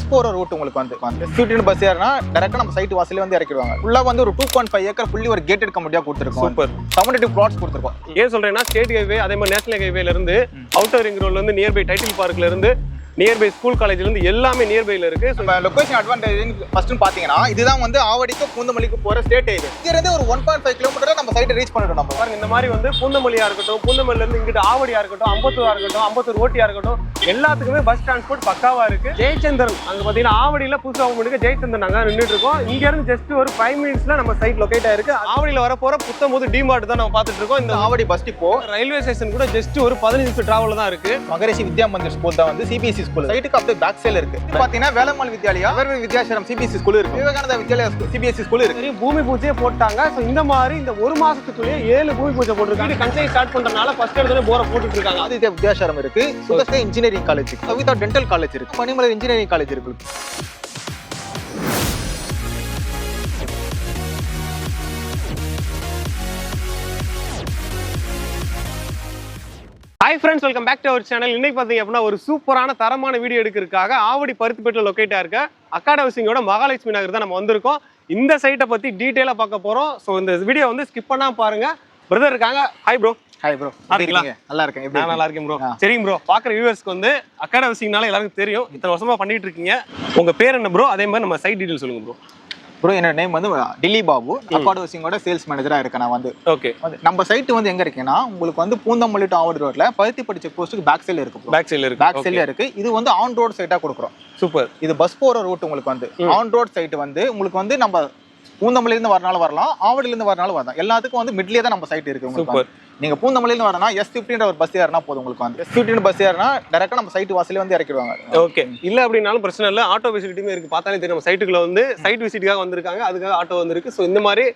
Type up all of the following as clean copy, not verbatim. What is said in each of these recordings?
Bus போற root உங்களுக்கு வந்து S15 பஸ் ஏறினா டைரக்டா நம்ம சைட் வாசல்ல வந்து இறக்கிடுவாங்க. ஃபுல்லா வந்து ஒரு 2.5 ஏக்கர் ஃபுல்லி ஒரு கேட்டட் கம்யூனிட்டியா கொடுத்திருக்கோம். சூப்பர். 72 பிளாட்ஸ் கொடுத்திருக்கோம். ஏன் சொல்றேன்னா ஸ்டேட் ஹைவே அதே மாதிரி நேஷனல் ஹைவேல இருந்து அவுட்டர் ரிங் ரோட்ல இருந்து நியர்பை டைட்டில் பார்க்ல இருந்து நியர்பை ஸ்கூல் காலேஜ்ல இருந்து எல்லாமே நியர்பைல இருக்கு. நம்ம லொகேஷன் அட்வான்டேஜ் ஃபர்ஸ்ட் பாத்தீங்கன்னா இதுதான் வந்து ஆவடிக்கு பூந்தமல்லிக்கு போற ஸ்டேட் ஹைவே. இங்க இருந்து ஒரு 1.5 கிலோமீட்டர் நம்ம சைட் ரீச் பண்ணிட்டோம். நம்ம பாருங்க இந்த மாதிரி வந்து பூந்தமல்லியா இருக்கட்டும், பூந்தமல்லில இருந்து இங்கிட்டு ஆவடியா இருக்கட்டும், அம்பத்தூரா இருக்கட்டும், அம்பத்தூர் ஓட்டியா இருக்கட்டும், எல்லாத்துக்குமே பஸ் டிரான்ஸ்போர்ட் பக்காவா இருக்கு. ஜெயச்சந்திரன் அங்க பாத்தீங்கன்னா ஆவடியில புதுசா ஓபன் ஜெயச்சந்திரன் அங்க நின்றுட்டு இருக்கோம். இங்க இருந்து ஜஸ்ட் ஒரு 5 மினிட்ஸ்ல நம்ம சைட் லொகேட் ஆயிருக்கு. ஆவடியில வர போற புத்தம்போது டிமார்ட் தான் நம்ம பாத்துட்டு இருக்கோம். இந்த Avadi bus depot railway station கூட ஜஸ்ட் ஒரு 15 நிமிஷம் டிராவல் தான் இருக்கு. மகரிஷி வித்யா மந்திர் ஸ்கூல் தான் வந்து சிபிஎஸ்சி ஸ்கூல். சைட்டுக்கு அப்படியே பேக் சைடுல இருக்கு. பாத்தீங்கன்னா வேலம்மாள் வித்யாலயா, வேர்வே வித்யாசரம் சிபிஎஸ்சி ஸ்கூல் இருக்கு. விவேகானந்தா வித்யாலயா சிபிஎஸ்சி ஸ்கூல் இருக்கு. பூமி பூஜையே போட்டாங்க. சோ இந்த மாதிரி இந்த ஒரு மாசத்துக்குள்ளே 7 பூமி பூஜை போட்டுருக்காங்க. கன்ஸ்ட்ரக்ஷன் ஸ்டார்ட் பண்றதுனால ஃபர்ஸ்ட் எடுத்தே போற போட்டுட்டு இருக்காங்க. ஆதித்யா வித்யாசரம் இருக்கு, Sudarshan engineering college, Kavitha dental college இருக்கு, மணிமலர் இன்ஜினியரிங் காலேஜ் இருக்கு. Hi friends, welcome back to our channel. இன்னைக்கு பார்த்தீங்க அப்படின்னா ஒரு சூப்பரான தரமான வீடியோ எடுக்கிறதுக்காக ஆவடி பருத்திப்பேட்டில் லொக்கேட்டாக இருக்க அக்காட் ஹவுசிங்கோட மகாலட்சுமி நகர் தான் நம்ம வந்திருக்கோம். இந்த சைட்டை பற்றி டீட்டெயிலாக பார்க்க போகிறோம். ஸோ இந்த வீடியோ வந்து ஸ்கிப் பண்ணாமல் பாருங்க. பிரதர் இருக்காங்க. Hi bro. Hi bro. நல்லா இருக்கேன். நான் நல்லா இருக்கேன் ப்ரோ. சரிங்க ப்ரோ, பார்க்குற வியூவர்ஸ்க்கு வந்து அக்காட் ஹவுசிங்னால எல்லாருக்கும் தெரியும். இத்தனை வருஷமாக பண்ணிட்டு இருக்கீங்க. உங்கள் பேர் என்ன ப்ரோ? அதே மாதிரி நம்ம சைட் டீட்டெயில் சொல்லுங்க ப்ரோ. ப்ரோ என்னோட நேம் வந்து டில்லி பாபு, அக்காட் ஹவுசிங்கோட சேல்ஸ் மேனேஜரா இருக்கேன் நான் வந்து. ஓகே. நம்ம சைட் வந்து எங்க இருக்குன்னா உங்களுக்கு வந்து பூந்தமல்லி டு ஆவடி ரோட்ல பருத்திப்பட்டி செக் போஸ்ட்டுக்கு பேக் சைடுல இருக்கு. பேக் சைடுல இருக்கு. இது வந்து ஆன் ரோட் சைட்டா கொடுக்குறோம். சூப்பர். இது பஸ் போற ரூட் உங்களுக்கு வந்து ஆன் ரோட் சைட் வந்து உங்களுக்கு வந்து நம்ம பூந்தமல்லில இருந்து வரனாலும் வரலாம், ஆவடியில இருந்து வரனாலும் வரலாம். எல்லாத்துக்கும் வந்து மிட்லயே தான் நம்ம சைட் இருக்கு. சூப்பர். நீங்க பூந்தமல்லில இருந்து வரனா S15 ஒரு பஸ் ஏறினா போதும். உங்களுக்கு வந்து S15 பஸ் ஏறினா டைரக்டா நம்ம சைட் வாசல்ல வந்து இறக்கிடுவாங்க. ஓகே. இல்ல அப்படினாலும் பிரச்சனை இல்ல, ஆட்டோ ஃபெசிலிட்டியுமே இருக்கு. பார்த்தாலே தெரியும் நம்ம சைட்டுக்குள்ள வந்து சைட் விசிட்டுக்காக வந்திருக்காங்க, அதுக்காக ஆட்டோ வந்திருக்கு. ஸோ இந்த மாதிரி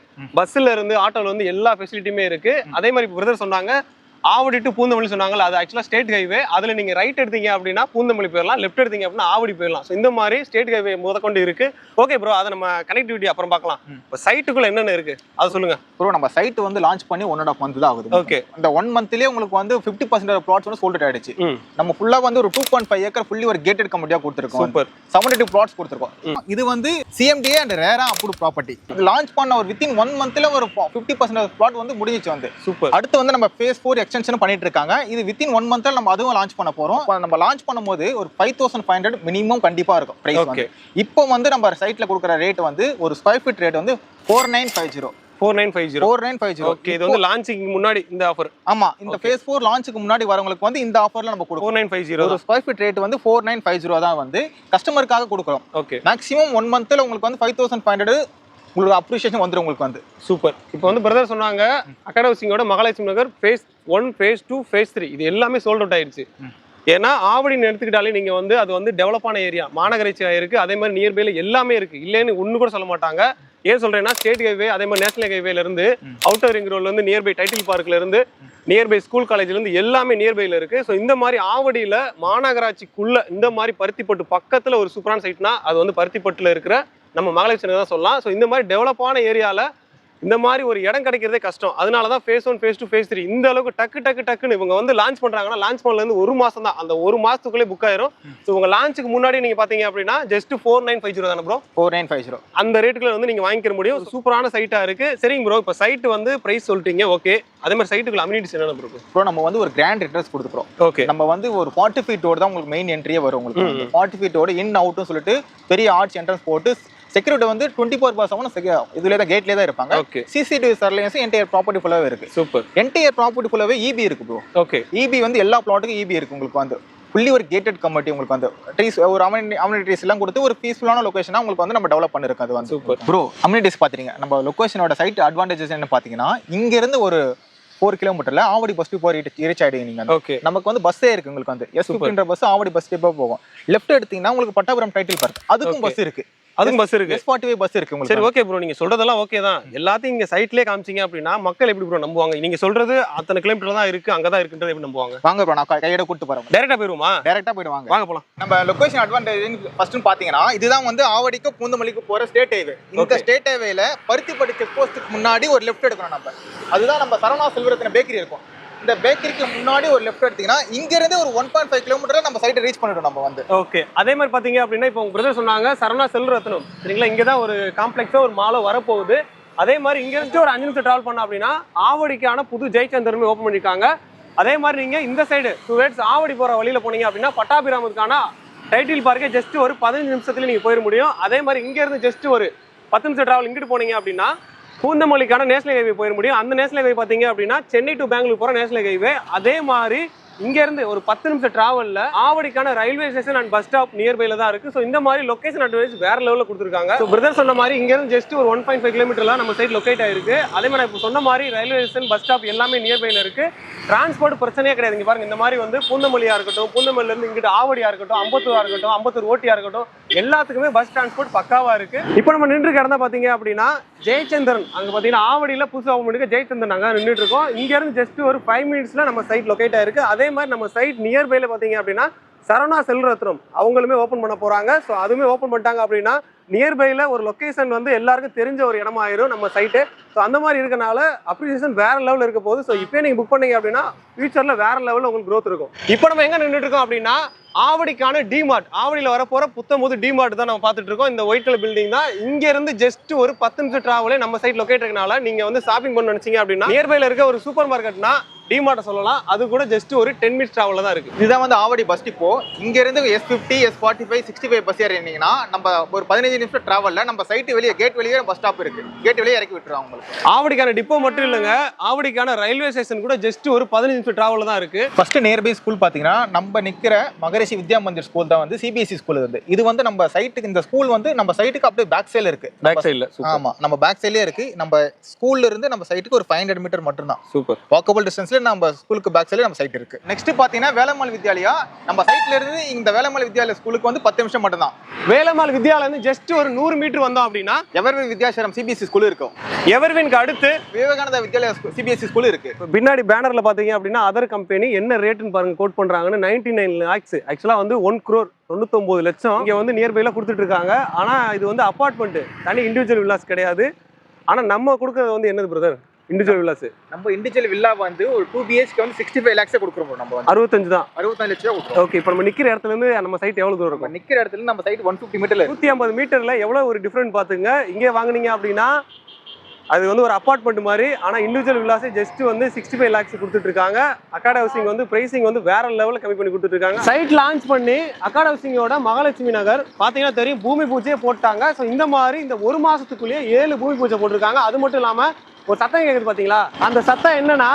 பஸ்ல இருந்து ஆட்டோல வந்து எல்லா ஃபெசிலிட்டியுமே இருக்கு. அதே மாதிரி பிரதர் சொன்னாங்க ஆவடி டு பூந்தமல்லி சொன்னாங்கல்ல, அது ஆக்சுவலா ஸ்டேட் ஹைவே. அதுல நீங்க ரைட் எடுத்தீங்க அப்படின்னா பூந்தமல்லி போயிடலாம், லெஃப்ட் எடுத்தீங்க அப்படின்னா ஆவடி போயிடலாம். ஸோ இந்த மாதிரி ஸ்டேட் ஹைவே முதற்கொண்டு இருக்கு. ஓகே ப்ரோ, அதை நம்ம கனெக்டிவிட்டி அப்புறம் பார்க்கலாம். இப்போ சைட்டுக்குள்ள என்னென்ன இருக்கு அதை சொல்லுங்க ப்ரோ. நம்ம சைட் வந்து லான்ச் பண்ணி 1.5 மந்த் தான் ஆகுது. ஓகே. இந்த 1 மந்த்லயே உங்களுக்கு வந்து 50% பிளாட்ஸ் வந்து சோல்ட் ஆயிடுச்சு. நம்ம ஃபுல்லா வந்து ஒரு 2.5 ஏக்கர் ஃபுல்லி ஒரு கேட்டட் கம்யூனிட்டியா கொடுத்திருக்கோம். சூப்பர். 72 பிளாட்ஸ் கொடுத்திருக்கோம். இது வந்து CMDA அண்ட் ரேரா அப்ரூவ்ட் ப்ராப்பர்ட்டி. லான்ச் பண்ண ஒரு வித்தின் 1 மந்த்ல ஒரு 50% பிளாட் வந்து முடிஞ்சிச்சு வந்து. சூப்பர். அடுத்து வந்து நம்ம phase 4 எக்ஸ்டென்ஷன் பண்ணிட்டு இருக்காங்க. இது வித்தின் 1 மந்த்ல நம்ம அதுவும் லான்ச் பண்ண போறோம். நம்ம லான்ச் பண்ணும்போது ஒரு 5500 மினிமம் கண்டிப்பா இருக்கும் பிரைஸ் வந்து. இப்போ வந்து நம்ம சைட்ல கொடுக்குற ரேட் வந்து ஒரு ஸ்கொயர் ஃபீட் ரேட் வந்து 4950. ஓகே. இது வந்து லான்ச்சிங் முன்னாடி இந்த ஆஃபர். ஆமா, இந்த phase 4 லான்ச்சுக்கு முன்னாடி வரவங்களுக்கு வந்து இந்த ஆஃபர்ல நம்ம கொடுக்கிறோம். 4950 ஒரு ஸ்கொயர் ஃபீட் ரேட் வந்து 4950 தான் வந்து கஸ்டமருக்காக கொடுக்கிறோம். ஓகே. மேக்ஸிமம் 1 மந்த்ல உங்களுக்கு வந்து 5500 உங்களுக்கு அப்ரிசியேஷன் வந்துரும் உங்களுக்கு வந்து. சூப்பர். இப்போ வந்து பிரதர் சொன்னாங்க அக்காட் ஹவுசிங்கோட மகாலட்சுமி நகர் phase 1, phase 2, phase 3 இது எல்லாமே சோல்ட் அவுட் ஆயிடுச்சு. ஏன்னா ஆவடின்னு எடுத்துக்கிட்டாலே நீங்க வந்து அது வந்து டெவலப்பான ஏரியா, மாநகராட்சியா இருக்கு. அதே மாதிரி நியர்பைல எல்லாமே இருக்கு, இல்லைன்னு ஒண்ணு கூட சொல்ல மாட்டாங்க. ஏன் சொல்றேன்னா ஸ்டேட் ஹைவே அதே மாதிரி நேஷனல் ஹைவேல இருந்து அவுட்டர் ரிங் ரோட்ல இருந்து நியர்பை டைட்டில் பார்க்ல இருந்து நியர்பை ஸ்கூல் காலேஜ்ல இருந்து எல்லாமே நியர்பைல இருக்கு. ஸோ இந்த மாதிரி ஆவடியில மாநகராட்சிக்குள்ள இந்த மாதிரி பருத்திப்பட்டு பக்கத்துல ஒரு சூப்பரான சைட்னா அது வந்து பருத்திப்பட்டுல இருக்கிற நம்ம மகாலட்சுமி தான் சொல்லலாம். ஸோ இந்த மாதிரி டெவலப்பான ஏரியால இந்த மாதிரி ஒரு இடம் கிடைக்கிறதே கஷ்டம். அதனால தான் phase 1, phase 2, phase 3 இந்த அளவுக்கு டக்குன்னு இவங்க வந்து லான்ச் பண்றாங்கன்னா லான்ச் பண்ணல இருந்து 1 மாசம் தான், அந்த 1 மாசத்துக்குள்ளே புக் ஆயிரும். ஸோ உங்க லான்ச்சுக்கு முன்னாடி நீங்க பாத்தீங்க அப்படின்னா ஜஸ்ட் 4950 தானே ப்ரோ? 4950 அந்த ரேட்டுக்குள்ள வந்து நீங்க வாங்கிக்க முடியும். சூப்பரான சைட்டா இருக்கு. சரிங்க ப்ரோ, இப்போ சைட் வந்து பிரைஸ் சொல்லிட்டீங்க. ஓகே. அதே மாதிரி சைட்டுக்குள்ள அம்யூனிட்டிஸ் என்னென்ன ப்ரோ? நம்ம வந்து ஒரு கிராண்ட் அட்ரஸ் கொடுத்துறோம். ஓகே. நம்ம வந்து ஒரு 40 feet ரோடு தான் உங்களுக்கு மெயின் என்ட்ரியே வரும். உங்களுக்கு 40 feet ரோடு இன் அவுட்னு சொல்லிட்டு பெரிய ஆர்ச் என்ட்ரன்ஸ் போட்டு செக்யூரிட்டி வந்து 24/7 இதுல தான் கேட்லயே தான் இருப்பாங்க. CCTV சர்வேலன்ஸ் என்டையர் ப்ராப்பர்ட்டி ஃபுல்லாவே இருக்கு. சூப்பர். என்டையர் ப்ராப்பர்ட்டி ஃபுல்லாவே EB இருக்கு ப்ரோ. ஓகே. EB வந்து எல்லா பிளாட்டுக்கும் EB இருக்கு. உங்களுக்கு வந்து ஃபுல்லி ஒரு கேட்டட் கம்யூனிட்டி. உங்களுக்கு வந்து ட்ரீஸ் ஒரு அம்யூனிட்டிஸ் எல்லாம் கொடுத்து ஒரு பீஸ்ஃபுல்லான லொகேஷனா உங்களுக்கு வந்து நம்ம டெவலப் பண்ணிருக்கோம். அது வந்து சூப்பர் ப்ரோ. அம்யூனிட்டிஸ் பாத்தீங்க நம்ம லொகேஷனோட சைட் அட்வான்டேஜஸ் என்ன பாத்தீங்கன்னா இங்க இருந்து ஒரு 4 கிலோமீட்டர்ல ஆவடி பஸ் டிப்போ ரீச் ஆயிடுங்க. நீங்க நமக்கு வந்து பஸ்ஸே இருக்கு. உங்களுக்கு வந்து S15 bus Avadi bus depot போகும். லெஃப்ட் எடுத்தீங்கன்னா உங்களுக்கு பட்டாபுரம் டைட்டில் பார்க், அதுக்கும் பஸ் இருக்கு. அதுவும் பஸ் இருக்கு. S45 பஸ் இருக்கு உங்களுக்கு. சரி ஓகே ப்ரோ, நீங்க சொல்றதெல்லாம் ஓகே தான். எல்லாத்தையும் இங்க சைட்லயே காமிச்சீங்க அப்படின்னா மக்கள் எப்படி ப்ரோ நம்புவாங்க? நீங்க சொல்றது அத்தனை கிலோமீட்டர் தான் இருக்கு, அங்கதான் இருக்குன்றது எப்படி நம்புவாங்க? வாங்க ப்ரோ, நான் கையோட கூட்டி போறேன். டைரக்டா போயிடுவோமா? டைரக்டா போயிடுவாங்க. வாங்க போலாம். நம்ம லொகேஷன் அட்வான்டேஜ் ஃபர்ஸ்ட் பாத்தீங்கன்னா இதுதான் வந்து ஆவடிக்கு பூந்தமல்லிக்கு போற ஸ்டேட் ஹைவே. இந்த ஸ்டேட் ஹைவேல பருத்திப்பட்டி செக் போஸ்ட்டுக்கு முன்னாடி ஒரு லெஃப்ட் எடுக்கணும் நம்ம. அதுதான் நம்ம சரவணா செல்வரத்ன பேக்கரி இருக்கும். இந்த பேக்கரிக்கு முன்னாடி ஒரு லெஃப்ட் எடுத்தீங்கன்னா இங்க இருந்து ஒரு 1.5 கிலோமீட்டர் நம்ம சைட்டை ரீச் பண்ணிட்டோம் நம்ம வந்து. ஓகே, அதே மாதிரி பாத்தீங்க அப்படின்னா இப்போ உங்க பிரதர் சொன்னாங்க சரவணா செல்வரத்னம் சரிங்களா, இங்க தான் ஒரு காம்ப்ளெக்ஸோ ஒரு மாலோ வரப்போகுது. அதே மாதிரி இங்க இருந்து ஒரு 5 நிமிஷம் டிராவல் பண்ணோம் அப்படின்னா ஆவடிக்கான புது ஜெயச்சந்திரன் ஓப்பன் பண்ணிருக்காங்க. அதே மாதிரி நீங்க இந்த சைடு டுவேர்ட்ஸ் ஆவடி போற வழியில போனீங்க அப்படின்னா பட்டாபிராமத்துக்கான டைட்டில் பார்க்கே ஜஸ்ட் ஒரு 15 நிமிஷத்துல நீங்க போயிட முடியும். அதே மாதிரி இங்க இருந்து ஜஸ்ட் ஒரு 10 நிமிஷம் டிராவல் இங்கிட்டு போனீங்க அப்படின்னா பூந்தமல்லிக்கான நேஷனல் ஹைவே போயிட முடியும். அந்த நேஷனல் ஹைவே பாத்தீங்க அப்படின்னா சென்னை டு பெங்களூர் போற நேஷனல் ஹைவே. அதே மாதிரி இங்க இருந்து ஒரு 10 நிமிஷம் டிராவல்ல ஆவடிக்கான railway station and bus stop நியர்பைல தான் இருக்கு. ஸோ இந்த மாதிரி லொகேஷன் அட்வைஸ் வேற லெவலில் கொடுத்துருக்காங்க. ஸோ பிரதர் சொன்ன மாதிரி இங்க இருந்து ஜஸ்ட் ஒரு 1.5 கிலோமீட்டர்ல நம்ம சைட் லொகேட் ஆயிருக்கு. அதே மாதிரி இப்போ சொன்ன மாதிரி ரயில்வே ஸ்டேஷன் பஸ் ஸ்டாப் எல்லாமே நியர்பைல இருக்கு. டிரான்ஸ்போர்ட் பிரச்சனையே கிடையாது. இங்க பாருங்க, இந்த மாதிரி வந்து பூந்தமல்லியா இருக்கட்டும், பூந்தமல்லில இருந்து இங்கிட்டு ஆவடியா இருக்கட்டும், அம்பத்தூரா இருக்கட்டும், அம்பத்தூர் ஓட்டியா இருக்கட்டும், எல்லாத்துக்குமே பஸ் டிரான்ஸ்போர்ட் பக்காவா இருக்கு. இப்போ நம்ம நின்று கிடந்தா பாத்தீங்க அப்படின்னா ஜெயச்சந்திரன் அங்க பாத்தீங்கன்னா ஆவடியில புதுசா ஓப்பன் பண்ணிருக்க ஜெயச்சந்திரன் அங்க நின்றுட்டு இருக்கோம். இங்க இருந்து ஜஸ்ட் ஒரு 5 மினிட்ஸ்ல நம்ம சைட் லொகேட் ஆயிருக்கு. அதே மாதிரி நம்ம சைட் நியர்பைல பாத்தீங்க அப்படின்னா சரவணா செல்வரத்னம் அவங்களுமே ஓப்பன் பண்ண போறாங்க. ஸோ அதுவுமே ஓப்பன் பண்ணிட்டாங்க அப்படின்னா நியர்பைல ஒரு லொகேஷன் வந்து எல்லாருக்கும் தெரிஞ்ச ஒரு இடமா ஆயிரும் நம்ம சைட்டு. ஸோ அந்த மாதிரி இருக்கனால அப்ரிசியேஷன் வேற லெவலில் இருக்க போகுது. ஸோ இப்போ நீங்க புக் பண்ணீங்க அப்படின்னா ஃபியூச்சர்ல வேற லெவலில் உங்களுக்கு growth இருக்கும். இப்போ நம்ம எங்க நின்றுட்டு இருக்கோம் அப்படின்னா ஆவடிக்கான டிமார்ட், ஆவடியில் வரப்போற புத்தம்போது டிமார்ட் தான் நம்ம பார்த்துட்டு இருக்கோம். இந்த ஒயிட் கலர் பில்டிங் தான். இங்க இருந்து ஜஸ்ட் ஒரு 10 நிமிஷம் டிராவலே நம்ம சைட் லொகேட் இருக்கனால நீங்க வந்து ஷாப்பிங் பண்ண நினைச்சீங்க அப்படின்னா நியர்பைல இருக்க ஒரு சூப்பர் மார்க்கெட்னா டிமார்ட் சொல்லலாம். அது கூட ஜஸ்ட் ஒரு 10 மினிட்ஸ் டிராவல்ல தான் இருக்கு. இதுதான் வந்து ஆவடி பஸ் டிப்போ. இங்க இருந்து S50, S45, 65 பஸ் ஏறினீங்கன்னா நம்ம ஒரு 15 நிமிஷம் டிராவல்ல நம்ம சைட்டு வெளியே கேட் வெளியே பஸ் ஸ்டாப் இருக்கு. கேட் வெளியே இறக்கி விட்டுருவாங்க உங்களுக்கு. ஆவடிக்கான டிப்போ மட்டும் இல்லைங்க, ஆவடிக்கான ரயில்வே ஸ்டேஷன் கூட ஜஸ்ட் ஒரு 15 நிமிஷம் டிராவல்ல தான் இருக்கு. ஃபர்ஸ்ட் நியர்பை ஸ்கூல் பாத்தீங்கன்னா நம்ம நிக்கிற மகரிஷி வித்யா மந்திர் ஸ்கூல் தான் வந்து CBSE ஸ்கூல் வந்து. இது வந்து நம்ம சைட்டுக்கு இந்த ஸ்கூல் வந்து நம்ம சைட்டுக்கு அப்படியே பேக் சைடுல இருக்கு. பேக் சைடுல ஆமா, நம்ம பேக் சைடுலயே இருக்கு. நம்ம ஸ்கூல்ல இருந்து நம்ம சைட்டுக்கு ஒரு 500 மீட்டர் மட்டும் தான். சூப்பர் வாக்கபிள் டிஸ்டன்ஸ்ல நம்ம ஸ்கூலுக்கு பேக் சைடுல நம்ம சைட் இருக்கு. நெக்ஸ்ட் பாத்தீங்கன்னா வேலம்மாள் வித்யாலயா. நம்ம சைட்ல இருந்து இந்த வேலம்மாள் வித்யாலயா ஸ்கூலுக்கு வந்து 10 நிமிஷம் மட்டும் தான். வேலம்மாள் வித்யாலயா இருந்து ஜஸ்ட் ஒரு 100 மீட்டர் வந்தோம் அப்படின்னா எவர்வின் வித்யாசரம் CBSE ஸ்கூல் இருக்கும். எவர்வின்க்கு அடுத்து விவேகானந்தா வித்யாலயா CBSE ஸ்கூல் இருக்கு. பின்னாடி பேனர்ல பாத்தீங்க அப்படின்னா அதர் கம்பெனி என்ன ரேட்னு பாருங்க கோட் பண்றாங்கன்னு 99 lakhs. ஆக்சுவலா வந்து 1 crore 99 லட்சம் இங்க வந்து நியர்பைல கொடுத்துட்டு இருக்காங்க. ஆனா இது வந்து அபார்ட்மெண்ட், தனி இண்டிவிஜுவல் வில்லாஸ் கிடையாது. ஆனா நம்ம கொடுக்கறது வந்து என்னது பிரதர்? Individual villas. நம்ம இண்டிவிஜுவல் வில்லா வந்து ஒரு 2 BHK வந்து 65 lakhs கொடுக்குறோம். நம்ம வந்து 65 தான், 65 லட்சம் கொடுக்குறோம். ஓகே. இப்போ நம்ம நிக்கிற இடத்துல இருந்து நம்ம சைட் எவ்வளவு தூரம் இருக்கும்? நிக்கிற இடத்துல நம்ம சைட் 150 மீட்டர்ல 150 மீட்டர்ல எவ்வளவு ஒரு டிஃபரெண்ட் பாத்துங்க. இங்கே வாங்குனீங்க அப்படின்னா அது வந்து ஒரு அபார்ட்மெண்ட் மாதிரி. ஆனா இண்டிவிஜுவல் வில்லாஸ் ஜஸ்ட் வந்து 65 lakhs கொடுத்துட்டு இருக்காங்க. அக்காட் ஹவுசிங் வந்து பிரைசிங் வந்து வேற லெவலில் கம்மி பண்ணி கொடுத்துட்டு இருக்காங்க. சைட் லான்ச் பண்ணி அக்காட் ஹவுசிங்கோட மகாலட்சுமி நகர் பாத்தீங்கன்னா தெரியும், பூமி பூஜையே போட்டாங்க. ஸோ இந்த மாதிரி இந்த ஒரு மாசத்துக்குள்ளேயே 7 பூமி பூஜை போட்டிருக்காங்க. அது மட்டும் இல்லாம ஒரு சத்தம் கேட்குது பாத்தீங்களா, அந்த சத்தம் என்னன்னா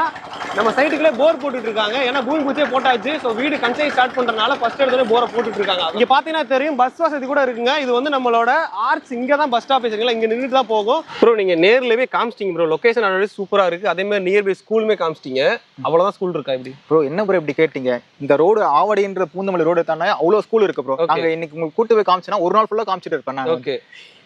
நம்ம சைட்டுக்குள்ளே போர் போட்டுட்டு இருக்காங்க. ஏன்னா பூமி பூஜையே போட்டாச்சு. ஸோ வீடு கன்ஸ்ட்ரக்ஷன் ஸ்டார்ட் பண்றதுனால ஃபர்ஸ்ட் இடத்துல போரை போட்டுட்டு இருக்காங்க. இங்க பாத்தீங்கன்னா தெரியும் பஸ் வசதி கூட இருக்குங்க. இது வந்து நம்மளோட ஆர்ட்ஸ் இங்க தான் பஸ் ஸ்டாப் இருக்குங்களா, இங்க நின்றுட்டு தான் போகும். ப்ரோ நீங்க நேர்லவே காமிச்சிட்டீங்க ப்ரோ, லொகேஷன் அட்வைஸ் சூப்பரா இருக்கு. அதே மாதிரி நியர்பை ஸ்கூலுமே காமிச்சிட்டீங்க. அவ்வளவுதான் ஸ்கூல் இருக்கா இப்படி? ப்ரோ என்ன ப்ரோ இப்படி கேட்டீங்க? இந்த ரோடு ஆவடின்ற பூந்தமல்லி ரோடு தானே அவ்வளவு ஸ்கூல் இருக்கு ப்ரோ. நாங்க இன்னைக்கு உங்களுக்கு கூட்டு போய் காமிச்சோன்னா ஒரு நாள் ஃபுல்லா காமிச்சிட்டு இருப்பேன் நான். ஓகே,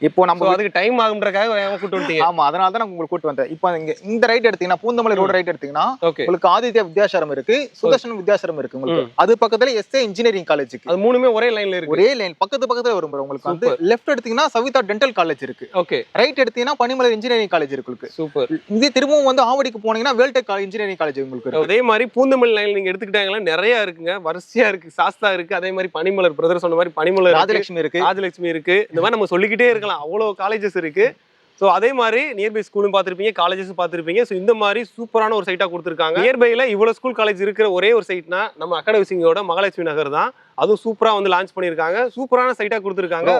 இப்போ நம்ம அதுக்கு டைம் ஆகுன்றக்காக கூட்டு வந்துட்டீங்க. ஆமா, அதனால தான் நான் உங்களுக்கு கூட்டு வந்தேன். இப்போ இந்த ரைட் எடுத்தீங்கன்னா பூந்தமல்லி ரோடு ரைட் எடுத்தீங்கன்னா உங்களுக்கு ஆதித்யா வித்யாசாரம் இருக்கு, சுதர்ஷன் வித்யாசாரம் இருக்கு உங்களுக்கு. அது பக்கத்துல SA இன்ஜினியரிங் காலேஜ் இருக்கு. அது மூணுமே ஒரே லைன்ல இருக்கு. ஒரே லைன் பக்கத்துல வரும் ப்ரோ உங்களுக்கு. வந்து லெஃப்ட் எடுத்தீங்கன்னா சவிதா டென்டல் காலேஜ் இருக்கு. ஓகே, ரைட் எடுத்தீங்கன்னா பனிமலர் இன்ஜினியரிங் காலேஜ் இருக்கு உங்களுக்கு. சூப்பர். இது திரும்பவும் வந்து ஆவடிக்கு போனீங்கன்னா வேல்டெக் இன்ஜினியரிங் காலேஜ் உங்களுக்கு இருக்கு. அதே மாதிரி பூந்தமல்லி லைன் நீங்க எடுத்துக்கிட்டாங்களா நிறைய இருக்குங்க, வரிசையா இருக்கு. சாஸ்தா இருக்கு, அதே மாதிரி பனிமலர் பிரதர் சொன்ன மாதிரி பனிமலர், ராஜலட்சுமி இருக்கு, ராஜலட்சுமி இருக்கு. இந்த மாதிரி நம்ம சொல்லிக்கிட்டே இருக்கலாம், அவ்வளவு காலேஜஸ் இருக்கு. ஸோ அதே மாதிரி நியர்பை ஸ்கூலும் பார்த்துருப்பீங்க, காலேஜஸும் பார்த்துருப்பீங்க. ஸோ இந்த மாதிரி சூப்பரான ஒரு சைட்டாக கொடுத்துருக்காங்க. நியர்பையில் இவ்வளோ ஸ்கூல் காலேஜ் இருக்கிற ஒரே ஒரு சைட்னா நம்ம அக்காட் ஹவுசிங்கோட மகாலட்சுமி நகர் தான். அதுவும் சூப்பராக வந்து லான்ச் பண்ணியிருக்காங்க. சூப்பரான சைட்டாக கொடுத்துருக்காங்க.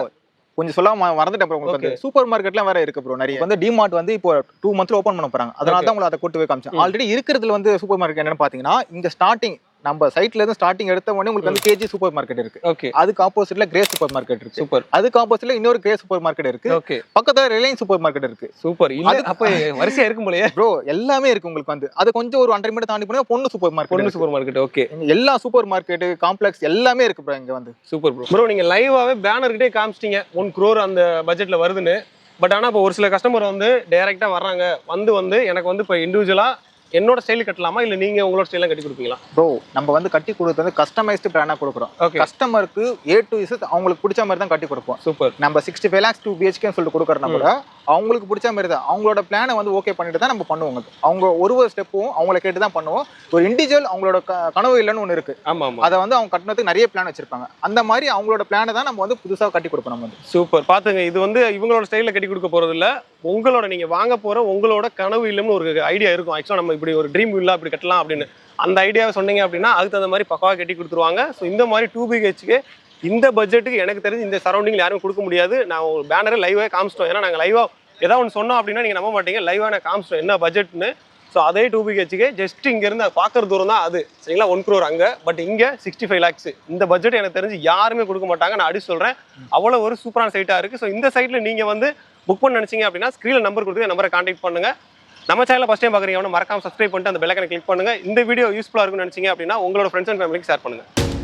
கொஞ்சம் சொல்லாம மறந்துட்டேன் ப்ரோ. உங்களுக்கு வந்து சூப்பர் மார்க்கெட்லாம் வேற இருக்கு ப்ரோ நிறைய. வந்து டிமார்ட் வந்து இப்போ 2 months ஓபன் பண்ண போறாங்க. அதனால தான் உங்களுக்கு அதை கூட்டு போய் காமிச்சேன். ஆல்ரெடி இருக்கிறதுல வந்து சூப்பர் மார்க்கெட் என்னன்னு பாத்தீங்கன்னா இங்க ஸ்டார்டிங் நம்ம சைட்ல இருந்து ஸ்டார்டிங் எடுத்த உடனே உங்களுக்கு வந்து KG சூப்பர் மார்க்கெட் இருக்கு. ஓகே, அதுக்கு ஆப்போசிட்ல கிரே சூப்பர் மார்க்கெட் இருக்கு. சூப்பர். அதுக்கு ஆப்போசிட்ல இன்னொரு கிரே சூப்பர் மார்க்கெட் இருக்கு. ஓகே, பக்கத்துல ரிலையன்ஸ் சூப்பர் மார்க்கெட் இருக்கு. சூப்பர். இல்ல அப்ப வரிசையா இருக்கும் போலயே ப்ரோ, எல்லாமே இருக்கு உங்களுக்கு. வந்து அது கொஞ்சம் ஒரு 100 மீட்டர் தாண்டி போனா பொண்ணு சூப்பர் மார்க்கெட். பொண்ணு சூப்பர் மார்க்கெட். ஓகே, எல்லா சூப்பர் மார்க்கெட் காம்ப்ளெக்ஸ் எல்லாமே இருக்கு ப்ரோ இங்க வந்து. Super bro. ப்ரோ நீங்க லைவாவே பேனர் கிட்டே காமிச்சிட்டீங்க 1 crore அந்த பட்ஜெட்ல வருதுன்னு. பட் ஆனா இப்போ ஒரு சில கஸ்டமர் வந்து டைரக்டா வர்றாங்க, வந்து எனக்கு வந்து இப்போ இண்டிவிஜுவலா என்னோட ஸ்டைல் கட்டலாமா இல்ல நீங்க உங்களோட ஸ்டைல கட்டி கொடுப்பீங்களா? ப்ரோ நம்ம வந்து கட்டி கொடுத்து வந்து கஸ்டமைஸ்டு பிளானா கொடுக்குறோம். கஸ்டமருக்கு A to Z அவங்களுக்கு பிடிச்ச மாதிரி தான் கட்டி கொடுப்போம். சூப்பர். நம்ம 65 lakhs 2 BHK சொல்லிட்டு கொடுக்கறனா கூட அவங்களுக்கு பிடிச்ச மாதிரி தான் அவங்களோட பிளானை வந்து ஓகே பண்ணிட்டு தான் நம்ம பண்ணுவோம். அவங்க ஒரு ஸ்டெப்பும் அவங்கள கேட்டு தான் பண்ணுவோம். ஒரு இண்டிவிஜுவல் அவங்களோட கனவு இல்லைன்னு ஒன்று இருக்கு. ஆமா ஆமா. அதை வந்து அவங்க கட்டினதுக்கு நிறைய பிளான் வச்சிருப்பாங்க. அந்த மாதிரி அவங்களோட பிளானை தான் நம்ம வந்து புதுசாக கட்டி கொடுப்போம். நம்ம வந்து சூப்பர். பாத்துங்க, இது வந்து இவங்களோட ஸ்டைலில் கட்டி கொடுக்க போறது இல்ல, உங்களோட நீங்க வாங்க போற உங்களோட கனவு இல்லம்னு ஒரு ஐடியா இருக்கும். ஆக்சுவலா நம்ம இப்படி ஒரு ட்ரீம் இல்ல இப்படி கட்டலாம் அப்படின்னு அந்த ஐடியாவை சொன்னீங்க அப்படின்னா அதுக்கு தகுந்த மாதிரி பக்காவா கட்டி கொடுத்துருவாங்க. ஸோ இந்த மாதிரி 2 BHK இந்த பட்ஜெட்டுக்கு எனக்கு தெரிஞ்சு இந்த சரௌண்டிங்ல யாரும் கொடுக்க முடியாது. நான் ஒரு பேனரை லைவாக காமிச்சிட்டோம். ஏன்னா நாங்கள் லைவா ஏதாவது ஒன்று சொன்னோம் அப்படின்னா நீங்க நம்ப மாட்டீங்க. லைவா நான் காமிச்சிட்டோம் என்ன பட்ஜெட்னு. ஸோ அதே 2 BHK ஜஸ்ட் இங்கேருந்து பார்க்குற தூரம் தான் அது, சரிங்களா? 1 crore அங்கே, பட் இங்கே 65 lakhs. இந்த பட்ஜெட் எனக்கு தெரிஞ்சு யாருமே கொடுக்க மாட்டாங்க. நான் அடிச்சு சொல்கிறேன், அவ்வளோ ஒரு சூப்பரான சைட்டாக இருக்குது. ஸோ இந்த சைட்டில் நீங்கள் வந்து புக் பண்ண நினச்சிங்க அப்படின்னா ஸ்க்ரீனில் நம்பர் கொடுத்து நம்பரை கான்டாக்ட் பண்ணுங்கள். நம்ம சேனலை ஃபஸ்ட் டைம் பார்க்குறீங்க மறக்காம சப்ஸ்கிரைப் பண்ணிட்டு அந்த பெல் ஐகானை கிளிக் பண்ணுங்கள். இந்த வீடியோ யூஸ்ஃபுல்லாக இருக்கும்னு நினச்சிங்க அப்படின்னா உங்களோட ஃப்ரெண்ட்ஸ் அண்ட் ஃபேமிலிக்கு ஷேர் பண்ணுங்கள்.